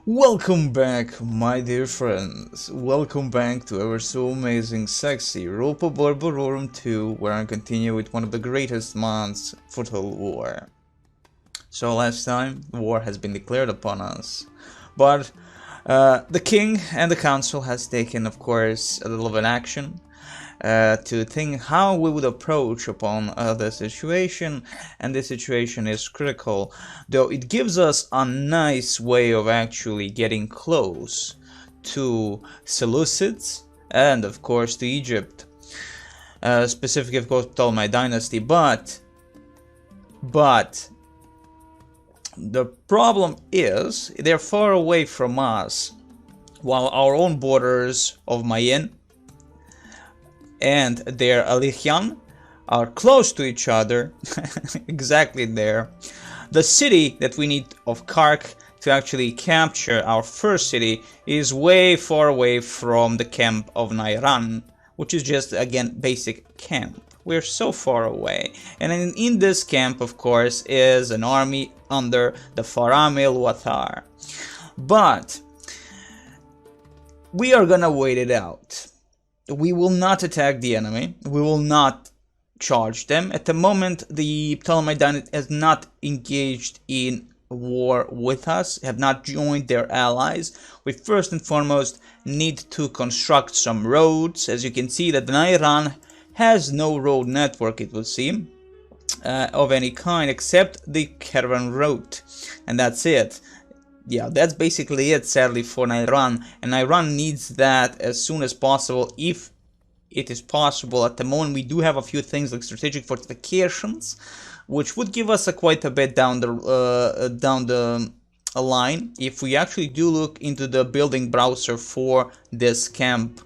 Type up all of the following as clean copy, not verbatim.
Welcome back, my dear friends. Welcome back to our so amazing, sexy Europa Barbarorum 2, where I continue with one of the greatest mods, Foothold War. So last time, war has been declared upon us, but the king and the council has taken, of course, a little of an action to think how we would approach upon the situation, and this situation is critical, though it gives us a nice way of actually getting close to Seleucids and of course to Egypt, specifically of course Ptolemy dynasty, but the problem is they're far away from us, while our own borders of Mayen and their Alechian are close to each other, exactly there. The city that we need of Kark to actually capture, our first city, is way far away from the camp of Nairan, which is just, again, basic camp. We're so far away. And in this camp, of course, is an army under the Faramil Wathar. But we are gonna wait it out. We will not attack the enemy, we will not charge them. At the moment, the Ptolemy dynasty has not engaged in war with us, have not joined their allies. We first and foremost need to construct some roads. As you can see, that Nairan has no road network, it will seem, of any kind, except the caravan route, and that's it. Yeah, that's basically it, sadly, for Nairan, and Nairan needs that as soon as possible, if it is possible. At the moment, we do have a few things like strategic fortifications, which would give us quite a bit down the line, if we actually do look into the building browser for this camp.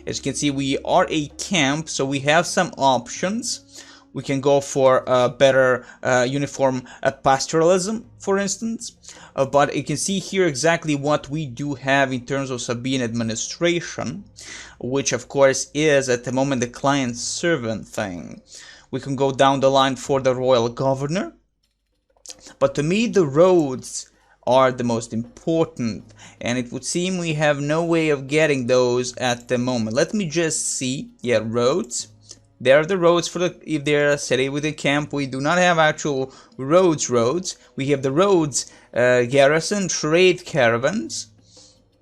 As you can see, we are a camp, so we have some options. We can go for a better uniform pastoralism, for instance. But you can see here exactly what we do have in terms of Sabine administration, which of course is at the moment the client-servant thing. We can go down the line for the royal governor. But to me, the roads are the most important, and it would seem we have no way of getting those at the moment. Let me just see. Yeah, roads. There are the roads for if they're a city with a camp. We do not have actual roads. We have the roads, garrison, trade caravans,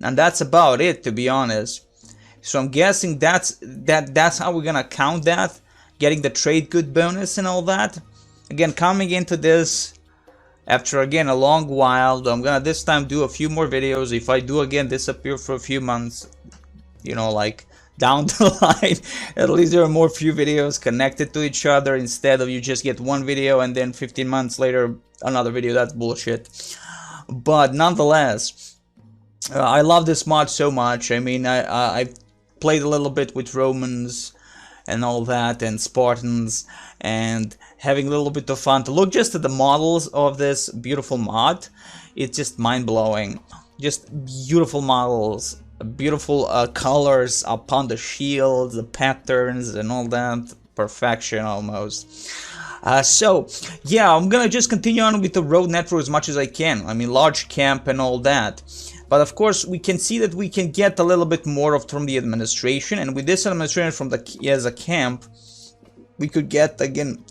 and that's about it, to be honest. So I'm guessing that's how we're gonna count that, getting the trade good bonus and all that. Again, coming into this after again a long while, though I'm gonna this time do a few more videos. If I do again disappear for a few months, you know, like down the line, at least there are more few videos connected to each other, instead of you just get one video and then 15 months later another video. That's bullshit. But nonetheless, I love this mod so much. I mean, I played a little bit with Romans and all that, and Spartans, and having a little bit of fun to look just at the models of this beautiful mod. It's just mind-blowing. Just beautiful models, beautiful colors upon the shields, the patterns and all that. Perfection almost. So yeah, I'm gonna just continue on with the road network as much as I can. I mean, large camp and all that. But of course, we can see that we can get a little bit more from the administration, and with this administration from the as a camp, we could get again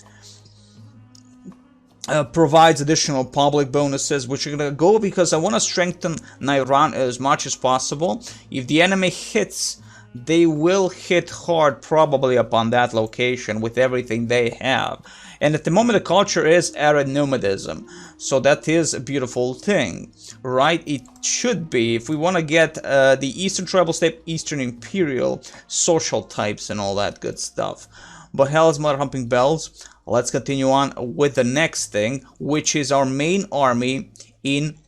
provides additional public bonuses, which are gonna go because I want to strengthen Nairan as much as possible. If the enemy hits, they will hit hard probably upon that location with everything they have. And at the moment the culture is arid nomadism, so that is a beautiful thing, right? It should be, if we want to get the Eastern Tribal State, Eastern Imperial, social types and all that good stuff. But hell's mother humping bells, let's continue on with the next thing, which is our main army in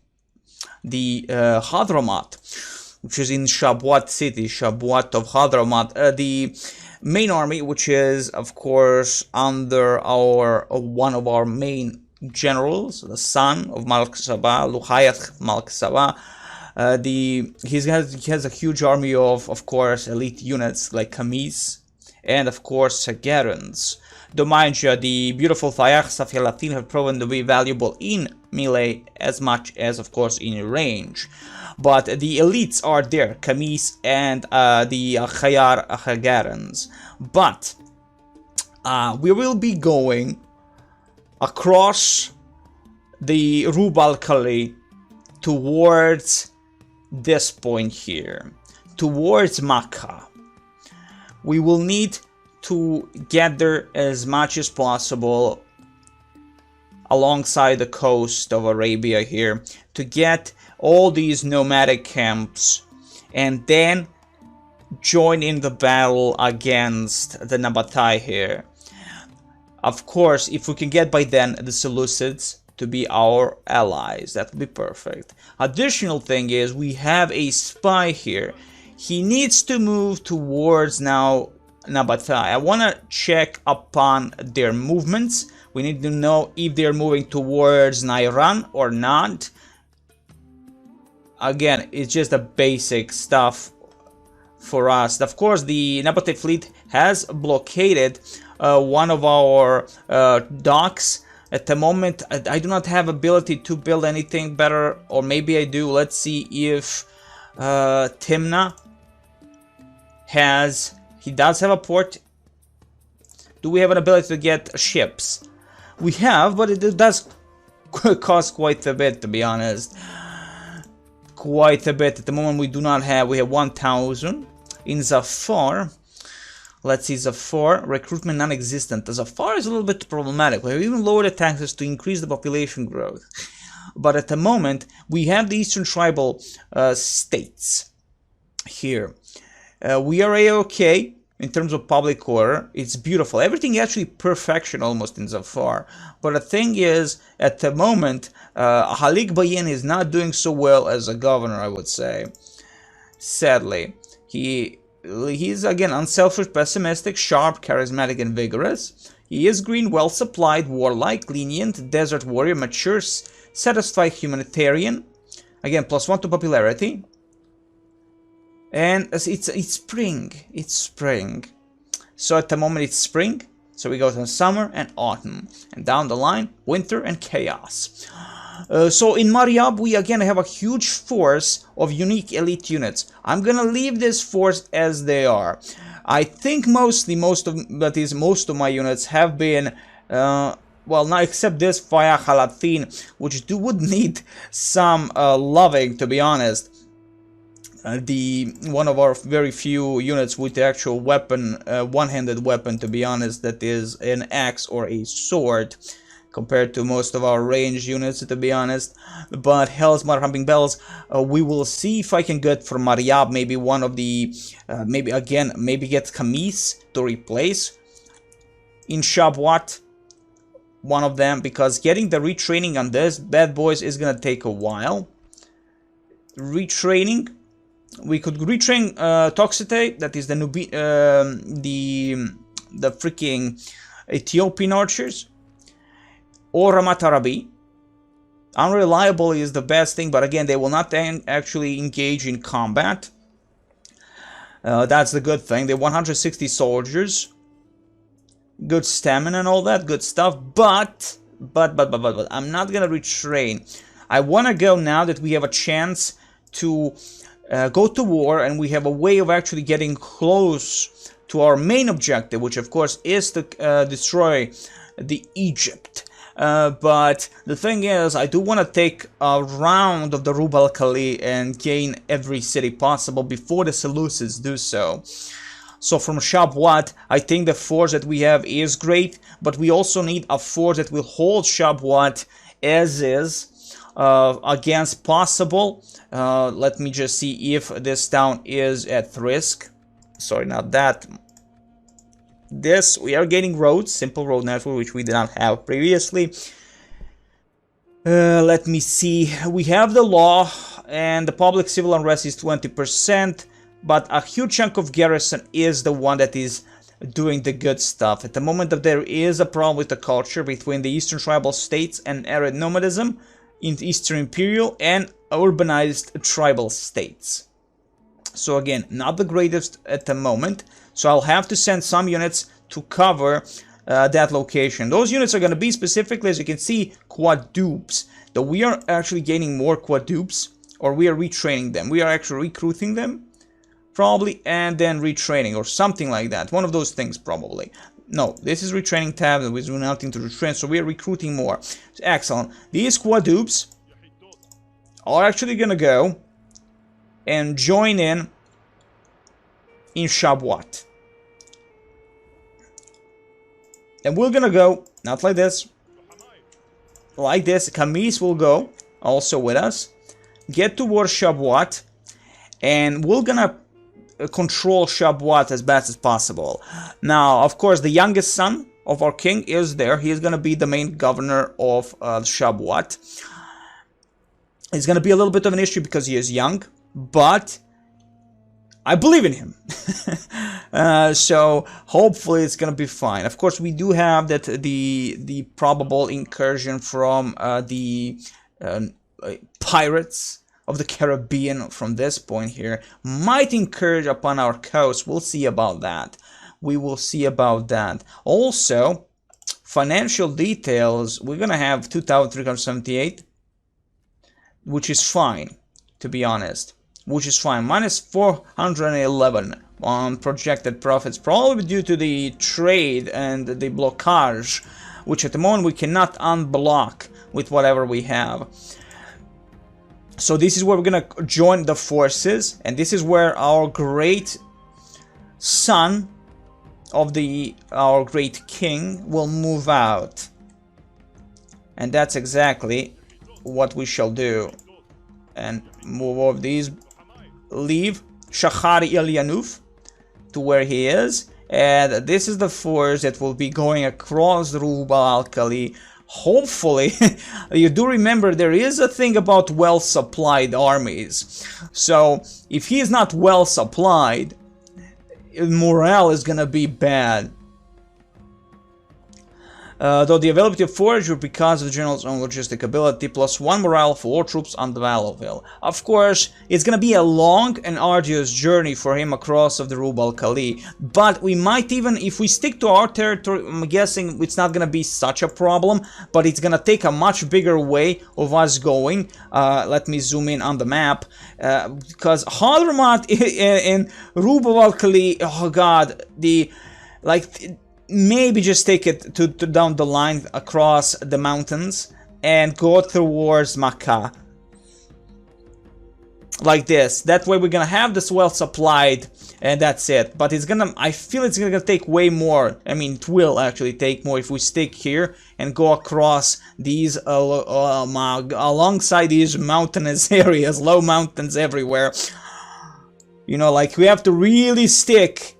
the Hadramawt, which is in Shabwat city, Shabwat of Hadramawt. The main army, which is of course under our one of our main generals, the son of Malk Saba, Luhayat Malk Saba. He has a huge army of course elite units like Kamis and of course Sagarans. Though mind you, the beautiful Fayaks of Latin have proven to be valuable in melee as much as of course in range. But the elites are there, Kamis and the Khayar Hagarans. But we will be going across the Rub-al-Khali towards this point here, towards Makkah. We will need to gather as much as possible alongside the coast of Arabia here to get all these nomadic camps and then join in the battle against the Nabatai here. Of course, if we can get by then the Seleucids to be our allies, that would be perfect. Additional thing is we have a spy here. He needs to move towards now Nabatai. I want to check upon their movements. We need to know if they're moving towards Nairan or not. Again, it's just the basic stuff for us. Of course, the Nabatai fleet has blockaded one of our docks. At the moment, I do not have ability to build anything better, or maybe I do. Let's see if Timna has... He does have a port. Do we have an ability to get ships? We have, but it does cost quite a bit, to be honest. Quite a bit. At the moment, we do not have. We have 1,000. In Zafar, let's see, Zafar, recruitment non-existent. Zafar is a little bit problematic. We have even lowered the taxes to increase the population growth. But at the moment, we have the Eastern Tribal states here. We are a-okay in terms of public order. It's beautiful. Everything actually perfection almost in Zafar. But the thing is, at the moment, Halik Bayin is not doing so well as a governor, I would say. Sadly. He's again unselfish, pessimistic, sharp, charismatic, and vigorous. He is green, well-supplied, warlike, lenient, desert warrior, mature, satisfied humanitarian. Again, +1 to popularity. And it's spring. It's spring. So at the moment it's spring. So we go to summer and autumn. And down the line, winter and chaos. So in Mariab, we again have a huge force of unique elite units. I'm gonna leave this force as they are. I think most of my units have been, well, not except this Faya Halatin, which would need some loving, to be honest. One of our very few units with the actual weapon, one-handed weapon, to be honest, that is an axe or a sword, compared to most of our range units, to be honest. But Hell's Marhamping Bells, we will see if I can get from Mariab maybe one of the, maybe get Kamis to replace in Shabwat, one of them, because getting the retraining on this bad boys is gonna take a while. Retraining, we could retrain Toxite, that is the freaking Ethiopian archers. Or Ramatarabi. Unreliable is the best thing, but again, they will not actually engage in combat. That's the good thing. They're 160 soldiers. Good stamina and all that good stuff, but I'm not gonna retrain. I wanna go now that we have a chance to go to war, and we have a way of actually getting close to our main objective, which of course is to destroy the Egypt. But the thing is, I do want to take a round of the Rub-al-Khali and gain every city possible before the Seleucids do so. So from Shabwat, I think the force that we have is great, but we also need a force that will hold Shabwat as is against possible. Let me just see if this town is at risk. Sorry, not that. This, we are gaining roads, simple road network, which we did not have previously. Let me see. We have the law, and the public civil unrest is 20%, but a huge chunk of garrison is the one that is doing the good stuff. At the moment that there is a problem with the culture between the Eastern Tribal States and arid nomadism in Eastern Imperial and urbanized tribal states. So again, not the greatest at the moment. So I'll have to send some units to cover that location. Those units are going to be specifically, as you can see, quadrupes. Though we are actually gaining more quadrupes, or we are retraining them. We are actually recruiting them, probably, and then retraining, or something like that. One of those things, probably. No, this is retraining tab, and we're doing nothing to retrain, so we are recruiting more. Excellent. These quadrupes are actually going to go and join in Shabwat. And we're gonna go, not like this, like this. Kamis will go also with us, get towards Shabwat, and we're gonna control Shabwat as best as possible. Now, of course, the youngest son of our king is there. He is gonna be the main governor of Shabwat. It's gonna be a little bit of an issue because he is young, but I believe in him. So hopefully it's gonna be fine. Of course, we do have that the probable incursion from the pirates of the Caribbean from this point here might incurge upon our coast. We'll see about that. We will see about that. Also, financial details, we're gonna have 2,378, which is fine, to be honest. Which is fine. Minus 411 on projected profits, probably due to the trade and the blockage, which at the moment we cannot unblock with whatever we have. So this is where we're gonna join the forces, and this is where our great son of our great king will move out. And that's exactly what we shall do. And move over these. Leave Shachari Ilyanuf to where he is, and this is the force that will be going across the Rub al-Khali. Hopefully, you do remember there is a thing about well-supplied armies. So if he is not well supplied, morale is gonna be bad. Though the availability of forage will because of the general's own logistic ability, plus 1 morale for all troops on the battlefield. Of course, it's gonna be a long and arduous journey for him across of the Rub al-Khali, but we might even, if we stick to our territory, I'm guessing it's not gonna be such a problem, but it's gonna take a much bigger way of us going. Let me zoom in on the map, because Hadramawt in Rub al-Khali, oh god, maybe just take it to down the line across the mountains and go towards Makkah. Like this. That way we're gonna have this well supplied, and that's it. But it's gonna, I feel it's gonna take way more. I mean, it will actually take more if we stick here and go across these alongside these mountainous areas, low mountains everywhere. You know, like we have to really stick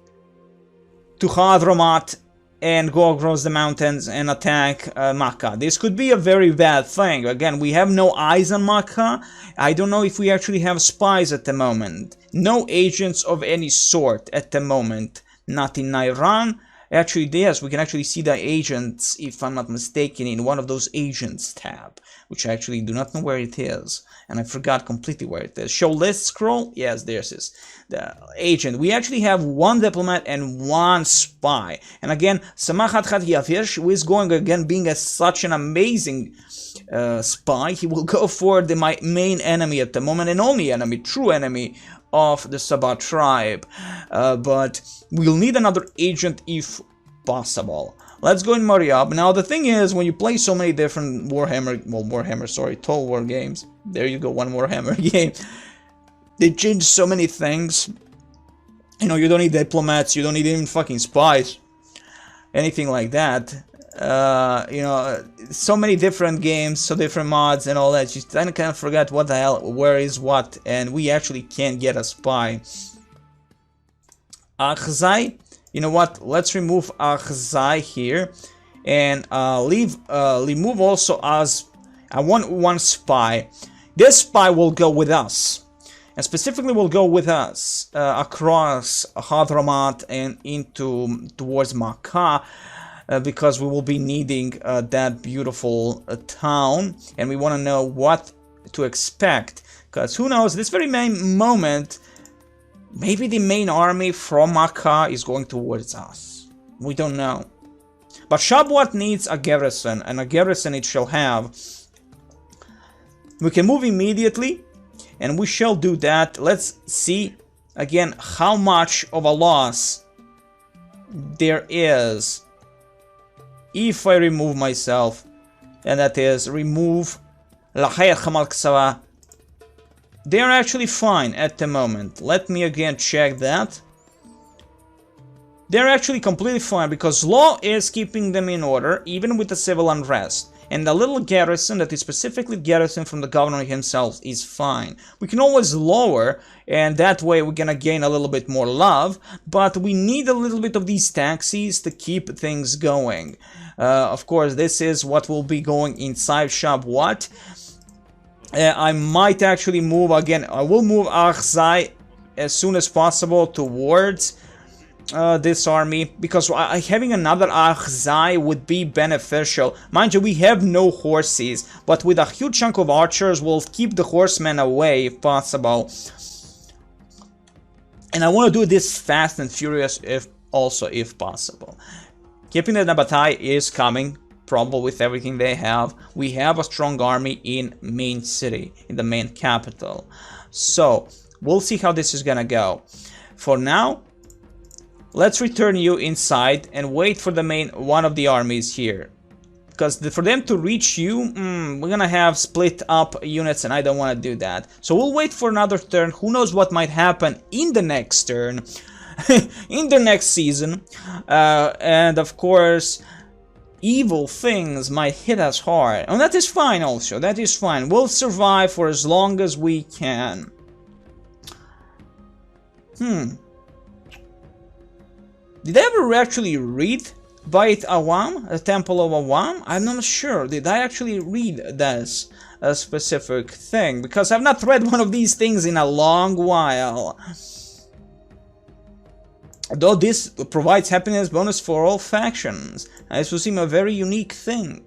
to Hadramawt and go across the mountains and attack Makkah. This could be a very bad thing. Again, we have no eyes on Makkah. I don't know if we actually have spies at the moment. No agents of any sort at the moment. Not in Iran. Actually, yes, we can actually see the agents, if I'm not mistaken, in one of those agents tab, which I actually do not know where it is. And I forgot completely where it is. Show list scroll? Yes, there's this. The agent. We actually have 1 diplomat and 1 spy. And again, Samachat Yafir, who is going again being such an amazing spy. He will go for my main enemy at the moment, and only enemy, true enemy of the Saba tribe. But we'll need another agent if possible. Let's go in Mariab. Now the thing is, when you play so many different Total War games, there you go, one Warhammer game, they change so many things. You know, you don't need diplomats, you don't need even fucking spies, anything like that. You know, so many different games, so different mods and all that. You kind of forget what the hell, where is what, and we actually can't get a spy. Akhzai, you know what? Let's remove Akhzai here and remove also as I want 1 spy. This spy will go with us, and specifically will go with us across Hadramawt and towards Makkah. Because we will be needing that beautiful town, and we want to know what to expect. Because who knows, this very main moment, Maybe the main army from Makkah is going towards us. We don't know. But Shabwat needs a garrison, and a garrison it shall have. We can move immediately, and we shall do that. Let's see again how much of a loss there is if I remove myself, and that is remove Lahayat Khamal Ksava. They are actually fine at the moment. Let me again check that. They're actually completely fine because law is keeping them in order even with the civil unrest. And the little garrison that is specifically garrison from the governor himself is fine. We can always lower, and that way we're gonna gain a little bit more love, but we need a little bit of these taxis to keep things going. Of course, this is what will be going inside Shabwat. I might actually move again. I will move Akhzai as soon as possible towards this army, because having another Akhzai would be beneficial. Mind you, we have no horses, but with a huge chunk of archers, we'll keep the horsemen away if possible. And I want to do this fast and furious if possible. Keeping the Nabatai is coming, probably with everything they have. We have a strong army in main city, in the main capital. So, we'll see how this is gonna go. For now, let's return you inside and wait for the main one of the armies here. Because for them to reach you, we're gonna have split up units, and I don't want to do that. So we'll wait for another turn. Who knows what might happen in the next turn, in the next season. And of course, evil things might hit us hard. And that is fine also. That is fine. We'll survive for as long as we can. Did I ever actually read Bait Awam, the Temple of Awam? I'm not sure. Did I actually read this a specific thing? Because I've not read one of these things in a long while. Though this provides happiness bonus for all factions. This will seem a very unique thing.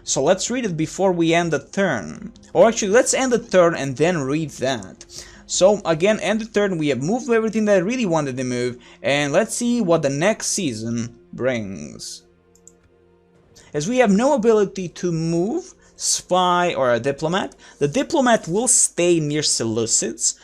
So let's read it before we end the turn. Or actually, let's end the turn and then read that. So again, end the turn, we have moved everything that I really wanted to move, and let's see what the next season brings. As we have no ability to move, spy, or a diplomat, the diplomat will stay near Seleucids,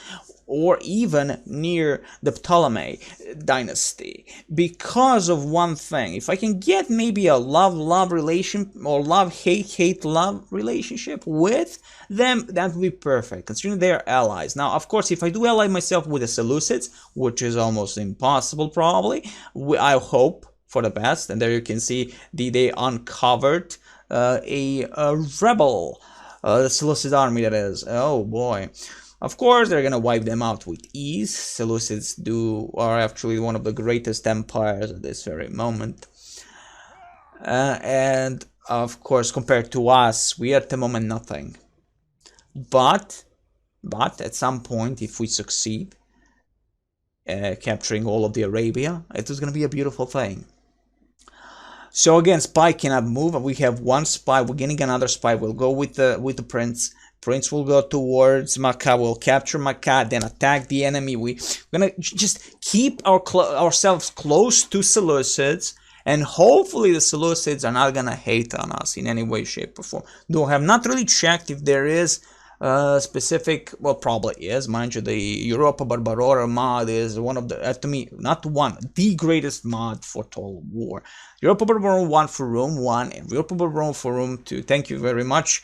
or even near the Ptolemy dynasty, because of one thing. If I can get maybe a love-love relation, or love-hate-hate-love relationship with them, that would be perfect, considering they are allies. Now, of course, if I do ally myself with the Seleucids, which is almost impossible probably, I hope for the best, and there you can see they uncovered a rebel, the Seleucid army that is. Oh boy. Of course, they're gonna wipe them out with ease. Seleucids are actually one of the greatest empires at this very moment. And of course, compared to us, we are at the moment nothing. But at some point, if we succeed capturing all of the Arabia, it is gonna be a beautiful thing. So again, spy cannot move. We have one spy. We're getting another spy. We'll go with the prince. Prince will go towards Makkah, we'll capture Makkah, then attack the enemy. We're gonna just keep ourselves close to Seleucids, and hopefully the Seleucids are not gonna hate on us in any way, shape, or form. Though I have not really checked if there is specific, well, probably is, mind you. The Europa Barbarorum mod is one of the, to me, not one, the greatest mod for Total War. Europa Barbarorum 1 for Room 1, and Europa Barbarorum for Room 2. Thank you very much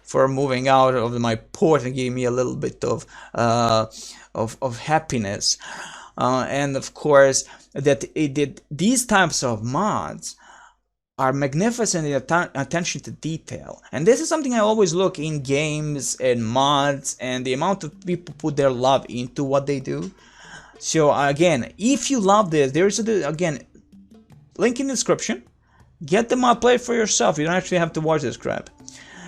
for moving out of my port and giving me a little bit of happiness. And of course, these types of mods are magnificent in attention to detail, and this is something I always look in games and mods, and the amount of people put their love into what they do. So again, if you love this, there's again link in the description. Get the mod, play for yourself. You don't actually have to watch this crap.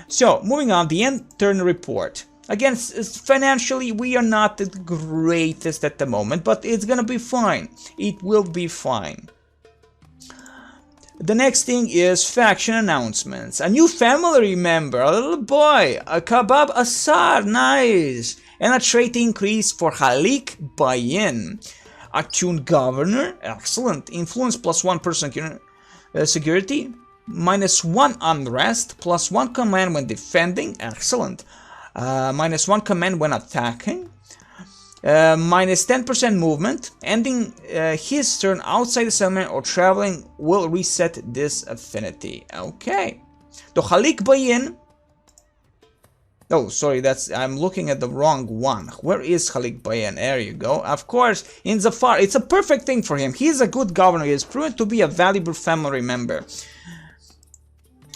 So moving on, the end turn report. Again, financially, we are not the greatest at the moment, but it's gonna be fine. It will be fine. The next thing is faction announcements. A new family member, a little boy, a Kebab Asar, nice. and a trait increase for Halik Bayin. Attuned Governor, excellent. Influence +1% security, -1 unrest, +1 command when defending, excellent. -1 command when attacking. -10% movement, ending his turn outside the settlement or traveling will reset this affinity. Okay. The Halik Bayin. Oh, sorry, I'm looking at the wrong one. Where is Halik Bayin? There you go. Of course, in Zafar, it's a perfect thing for him. He's a good governor. He has proven to be a valuable family member.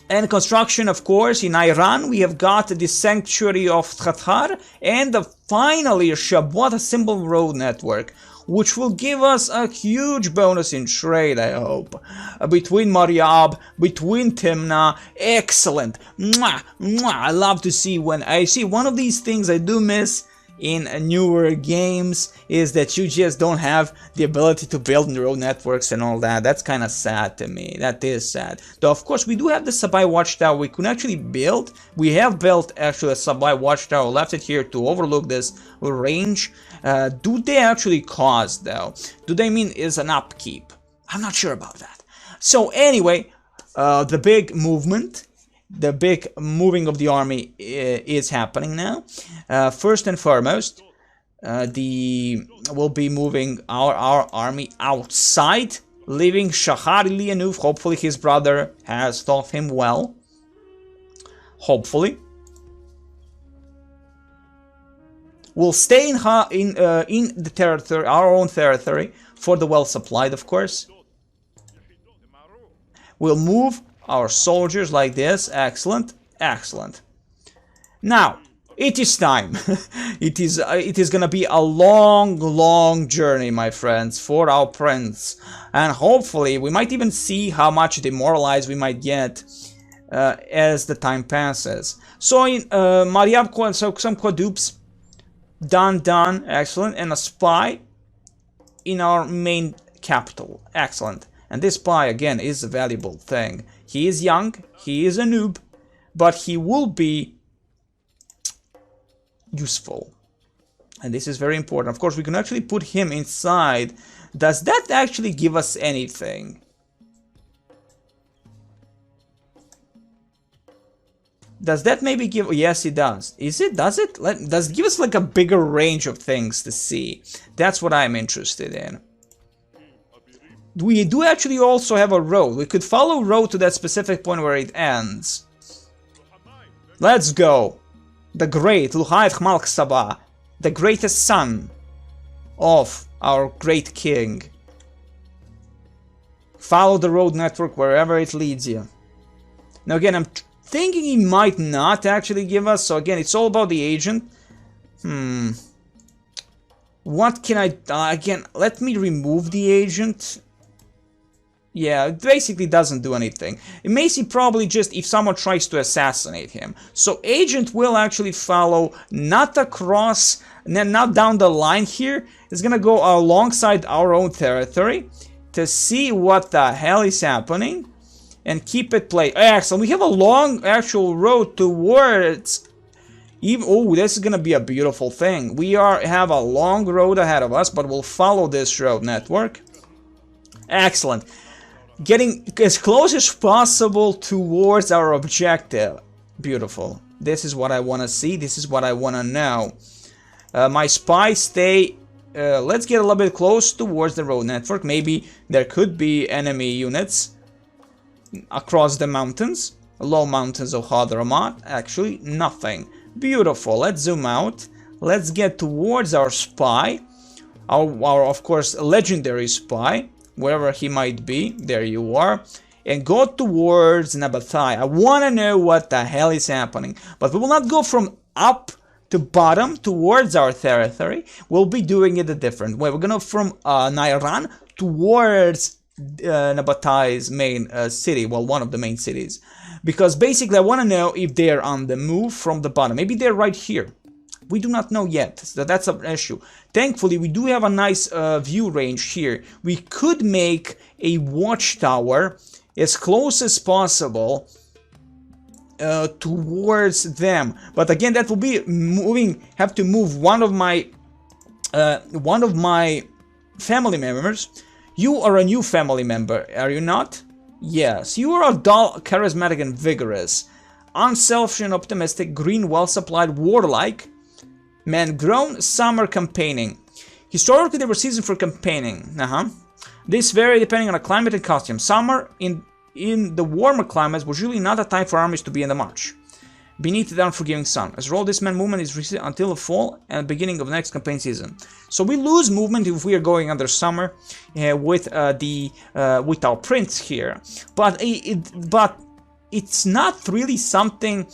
And construction, of course, in Iran, we have got the Sanctuary of Khatar and finally a Shabbat Symbol Road Network, which will give us a huge bonus in trade, I hope. Between Maryab, between Timna, excellent. Mwah, mwah. I love to see when I see one of these things I do miss in newer games is that you just don't have the ability to build neural networks and all that. That's kind of sad to me. That is sad. Though, of course, we do have the Saba Watchtower we could actually build. We have built actually a Saba Watchtower, left it here to overlook this range. Do they actually cost, though? Do they mean is an upkeep? I'm not sure about that. So anyway, the big movement, the big moving of the army is happening now. First and foremost, we'll be moving our army outside, leaving Shahar Lianuf. Hopefully his brother has thought him well. Hopefully. We'll stay in the territory, our own territory, for the well supplied, of course. We'll move our soldiers like this. Excellent, excellent. Now it is time. it is gonna be a long journey, my friends, for our prince, and hopefully we might even see how much demoralized we might get as the time passes. So in Maryab, some quadrupes done, excellent, and a spy in our main capital, excellent. And this spy again is a valuable thing. He is young, he is a noob, but he will be useful. And this is very important. Of course, we can actually put him inside. Does that actually give us anything? Does that maybe give... Yes, it does. Is it? Does it? Does it give us like a bigger range of things to see? That's what I'm interested in. We do actually also have a road. We could follow road to that specific point where it ends. Let's go. The great Luhayd Khmalk Saba, the greatest son of our great king. Follow the road network wherever it leads you. Now again, I'm thinking he might not actually give us, so again, it's all about the agent. What can I... again, let me remove the agent. Yeah, it basically doesn't do anything. It may see probably just if someone tries to assassinate him. So agent will actually follow, not across, not down the line here. It's gonna go alongside our own territory to see what the hell is happening and keep it played. Excellent. We have a long actual road towards... oh, this is gonna be a beautiful thing. We have a long road ahead of us, but we'll follow this road network. Excellent. Getting as close as possible towards our objective. Beautiful. This is what I want to see. This is what I want to know. My spies stay... let's get a little bit close towards the road network. Maybe there could be enemy units across the mountains. Low mountains of Hadramawt. Actually, nothing. Beautiful. Let's zoom out. Let's get towards our spy. Our of course, legendary spy. Wherever he might be, there you are, and go towards Nabathai. I want to know what the hell is happening, but we will not go from up to bottom towards our territory. We'll be doing it a different way. We're gonna from Nairan towards Nabathai's main city, well, one of the main cities, because basically I want to know if they're on the move from the bottom. Maybe they're right here. We do not know yet, so that's an issue. Thankfully, we do have a nice view range here. We could make a watchtower as close as possible towards them. But again, that will be have to move one of my family members. You are a new family member, are you not? Yes, you are a dull, charismatic and vigorous, unselfish and optimistic, green, well-supplied, warlike man grown, summer campaigning. Historically, there were seasons for campaigning. This vary depending on the climate and costume. Summer in the warmer climates was usually not a time for armies to be in the march beneath the unforgiving sun. As a rule, this man movement is resisted until the fall and beginning of the next campaign season. So we lose movement if we are going under summer with our prince here. But it's not really something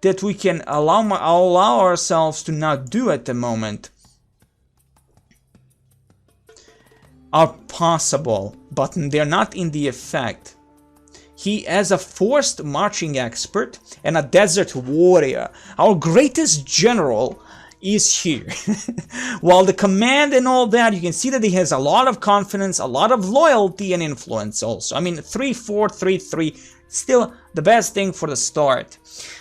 that we can allow ourselves to not do at the moment. Are possible, but they're not in the effect. He as a forced marching expert and a desert warrior. Our greatest general is here. While the command and all that, you can see that he has a lot of confidence, a lot of loyalty and influence also. I mean, 3-4, 3-3, still the best thing for the start,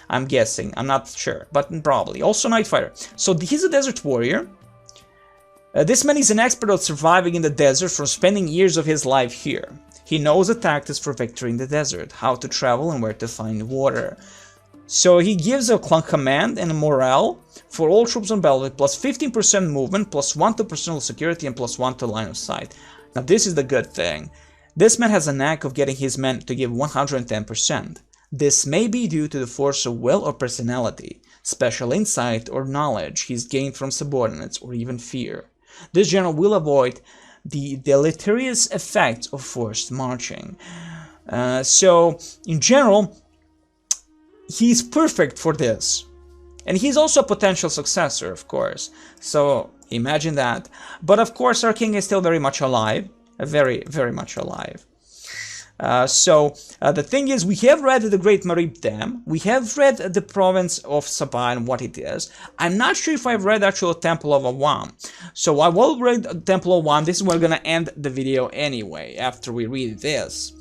I'm guessing. I'm not sure, but probably. Also Night Fighter. So he's a desert warrior. This man is an expert at surviving in the desert from spending years of his life here. He knows the tactics for victory in the desert, how to travel and where to find water. So he gives a command and a morale for all troops on battlefield, plus 15% movement, plus 1 to personal security, and plus 1 to line of sight. Now this is the good thing. This man has a knack of getting his men to give 110%. This may be due to the force of will or personality, special insight or knowledge he's gained from subordinates, or even fear. This general will avoid the deleterious effects of forced marching. So, in general, he's perfect for this. And he's also a potential successor, of course. So, imagine that. But of course, our king is still very much alive. Very, very much alive. The thing is, we have read the Great Marib Dam, we have read the province of Saba and what it is. I'm not sure if I've read actual Temple of Awam. So I will read Temple of Awam. This is where we're gonna end the video anyway, after we read this.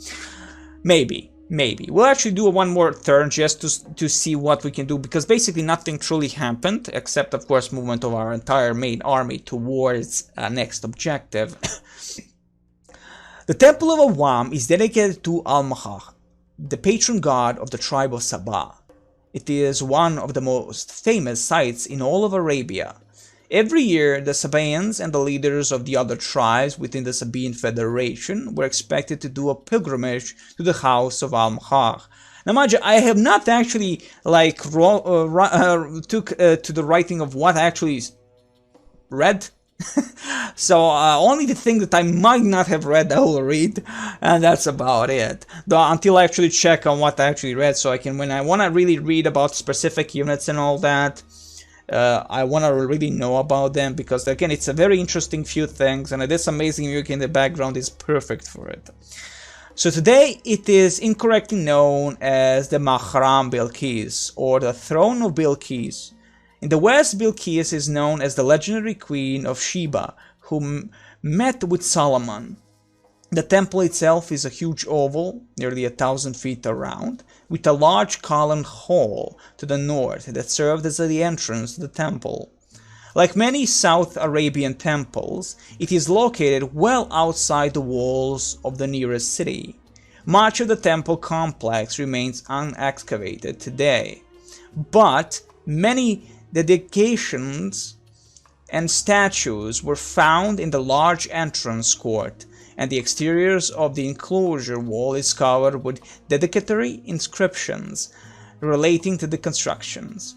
Maybe. We'll actually do one more turn just to see what we can do, because basically nothing truly happened, except of course movement of our entire main army towards next objective. The Temple of Awam is dedicated to Al-Mahah, the patron god of the tribe of Saba. It is one of the most famous sites in all of Arabia. Every year, the Sabaeans and the leaders of the other tribes within the Sabaean Federation were expected to do a pilgrimage to the house of Al-Mahah. Now, mind you, I have not actually took to the writing of what I actually read. So only the thing that I might not have read I will read, and that's about it. Until I actually check on what I actually read, so I can, when I want to really read about specific units and all that, I want to really know about them, because again, it's a very interesting few things, and this amazing music in the background is perfect for it. So today it is incorrectly known as the Mahram Bilqis, or the Throne of Bilqis. In the West, Bilqis is known as the legendary queen of Sheba, who met with Solomon. The temple itself is a huge oval, nearly 1,000 feet around, with a large columned hall to the north that served as the entrance to the temple. Like many South Arabian temples, it is located well outside the walls of the nearest city. Much of the temple complex remains unexcavated today, but many dedications and statues were found in the large entrance court, and the exteriors of the enclosure wall is covered with dedicatory inscriptions relating to the constructions.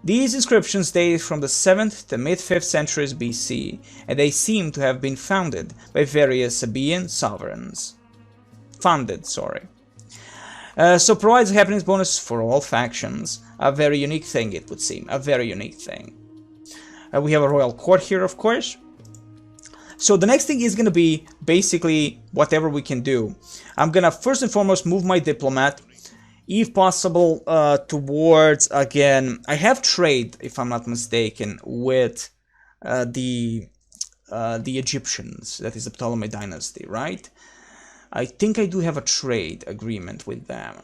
These inscriptions date from the 7th to mid-5th centuries BC, and they seem to have been founded by various Sabaean sovereigns. So provides a happenings bonus for all factions. A very unique thing, it would seem. A very unique thing. We have a royal court here, of course. So the next thing is going to be basically whatever we can do. I'm going to first and foremost move my diplomat, if possible, towards, again, I have trade, if I'm not mistaken, with the Egyptians, that is the Ptolemy dynasty, right? I think I do have a trade agreement with them.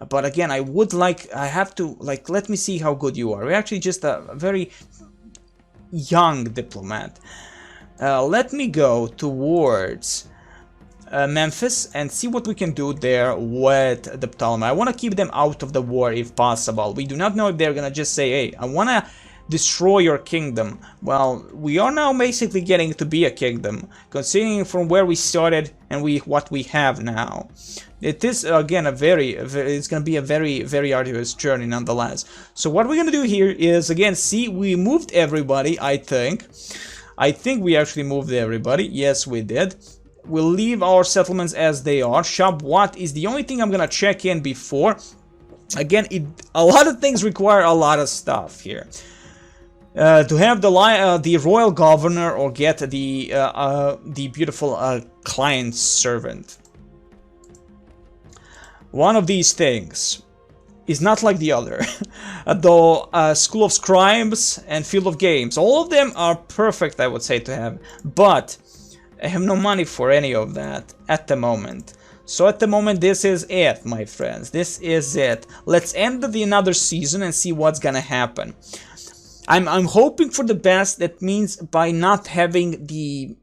But again, I have to, like, let me see how good you are. We're actually just a very young diplomat. Let me go towards Memphis and see what we can do there with the Ptolemy. I want to keep them out of the war if possible. We do not know if they're gonna just say, hey, I want to destroy your kingdom. Well, we are now basically getting to be a kingdom, considering from where we started and what we have now. It is again it's gonna be a very arduous journey nonetheless. So what we're gonna do here is, again, see, we moved everybody. I think we actually moved everybody. Yes, we did. We'll leave our settlements as they are. Shabwat is the only thing I'm gonna check in before. Again, a lot of things require a lot of stuff here. To have the royal governor or get the beautiful client servant. One of these things is not like the other. Though School of Scribes and Field of Games, all of them are perfect, I would say, to have, but I have no money for any of that at the moment. So at the moment, this is it, my friends. This is it. Let's end another season and see what's gonna happen. I'm hoping for the best. That means by not having the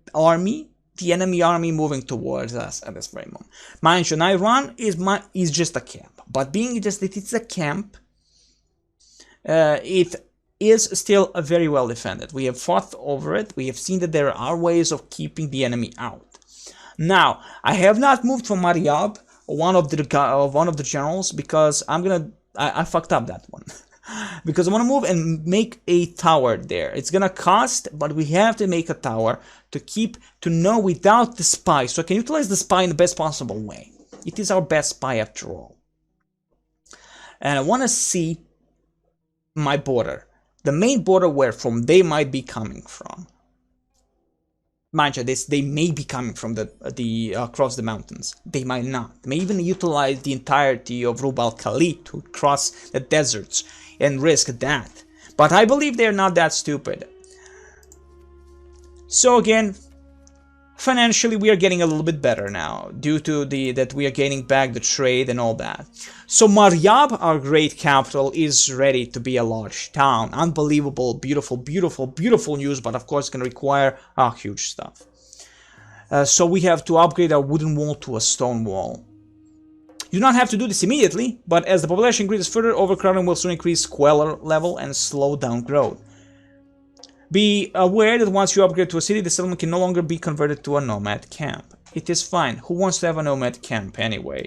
enemy army moving towards us at this very moment. Mind you, Iran is just a camp, but being just that it's a camp, it is still very well defended. We have fought over it. We have seen that there are ways of keeping the enemy out. Now, I have not moved from Mariab, one of the generals, because I fucked up that one. Because I want to move and make a tower there. It's gonna cost, but we have to make a tower to know without the spy, so I can utilize the spy in the best possible way. It is our best spy after all. And I want to see my border. The main border where from they might be coming from. Mind you, they may be coming from the across the mountains. They might not. They may even utilize the entirety of Rub al-Khali to cross the deserts and risk that. But I believe they're not that stupid. So again, financially we are getting a little bit better now due to that we are gaining back the trade and all that. So Mariab, our great capital, is ready to be a large town. Unbelievable, beautiful, beautiful, beautiful news, but of course it's going to require huge stuff. So we have to upgrade our wooden wall to a stone wall. You do not have to do this immediately, but as the population increases further, overcrowding will soon increase queller level and slow down growth. Be aware that once you upgrade to a city, the settlement can no longer be converted to a nomad camp. It is fine. Who wants to have a nomad camp anyway?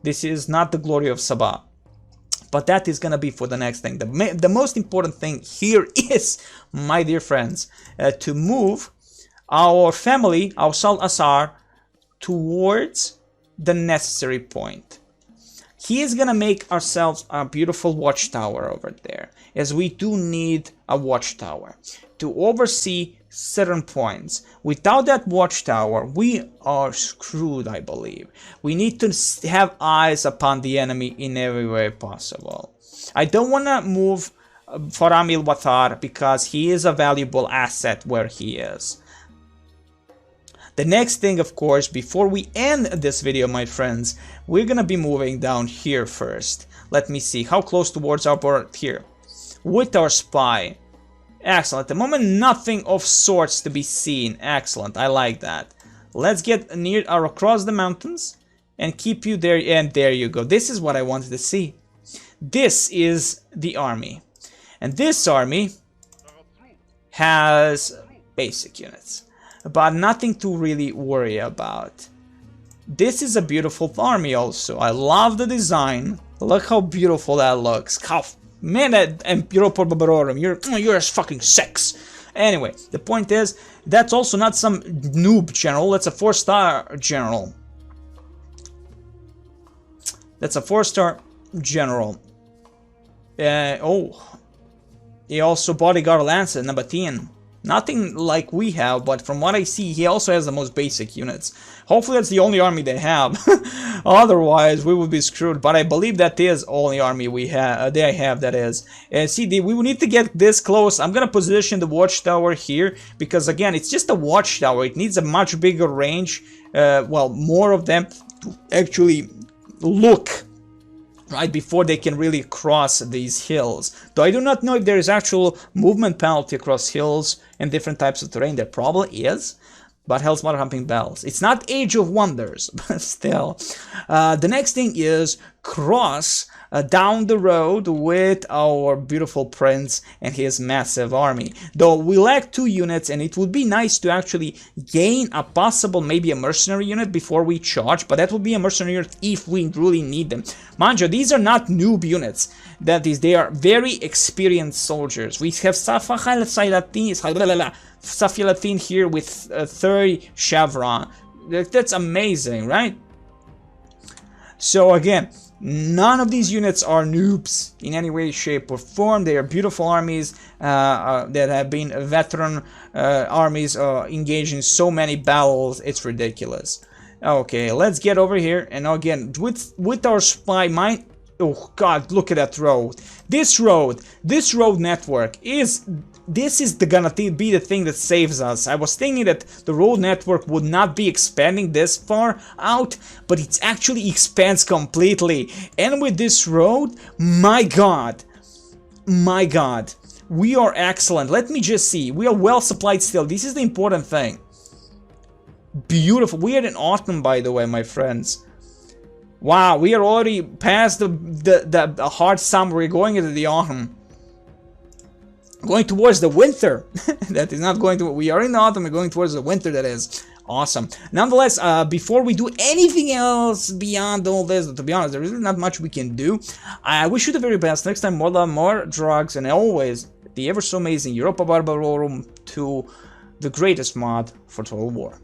This is not the glory of Saba. But that is gonna be for the next thing. The most important thing here is, my dear friends, to move our family, our Sal Asar, towards the necessary point. He is gonna make ourselves a beautiful watchtower over there, as we do need a watchtower to oversee certain points. Without that watchtower, we are screwed, I believe. We need to have eyes upon the enemy in every way possible. I don't want to move Faram il-Wathar because he is a valuable asset where he is. The next thing, of course, before we end this video, my friends, we're gonna be moving down here first. Let me see, how close towards our border here. With our spy. Excellent. At the moment, nothing of sorts to be seen. Excellent. I like that. Let's get near or across the mountains and keep you there. And there you go. This is what I wanted to see. This is the army. And this army has basic units, but nothing to really worry about. This is a beautiful army also. I love the design. Look how beautiful that looks. Man, that Europa Barbarorum, you're as fucking sex. Anyway, the point is, that's also not some noob general. That's a 4-star general. That's a 4-star general. Oh, he also bodyguard Lancer, Nabatean. Nothing like we have, but from what I see, he also has the most basic units. Hopefully that's the only army they have. Otherwise, we would be screwed. But I believe that is only army we have. They have, that is. See, we will need to get this close. I'm gonna position the watchtower here because again, it's just a watchtower. It needs a much bigger range. Well, more of them to actually look right before they can really cross these hills. Though I do not know if there is actual movement penalty across hills and different types of terrain. There probably is, but hell's mother humping bells. It's not Age of Wonders, but still. The next thing is cross down the road with our beautiful prince and his massive army. Though we lack 2 units, and it would be nice to actually gain a possible, maybe a mercenary unit before we charge, but that would be a mercenary unit if we really need them. Mind you, these are not noob units. That is, they are very experienced soldiers. We have Safilatin here with 30 chevron. That's amazing, right? So again, none of these units are noobs in any way, shape, or form. They are beautiful armies that have been veteran armies engaged in so many battles. It's ridiculous. Okay, let's get over here. And again, with our spy mine. Oh God, look at that road. This road network is. This is gonna be the thing that saves us. I was thinking that the road network would not be expanding this far out, but it actually expands completely. And with this road, my God, we are excellent. Let me just see. We are well supplied still. This is the important thing. Beautiful. We are in autumn, by the way, my friends. Wow, we are already past the hard summer. We're going into the autumn. Going towards the winter. That is not going to. We are in the autumn. We're going towards the winter. That is awesome. Nonetheless, before we do anything else beyond all this, to be honest, there is not much we can do. I wish you the very best. Next time, more love, more drugs, and always the ever so amazing Europa Barbarorum 2, the greatest mod for Total War.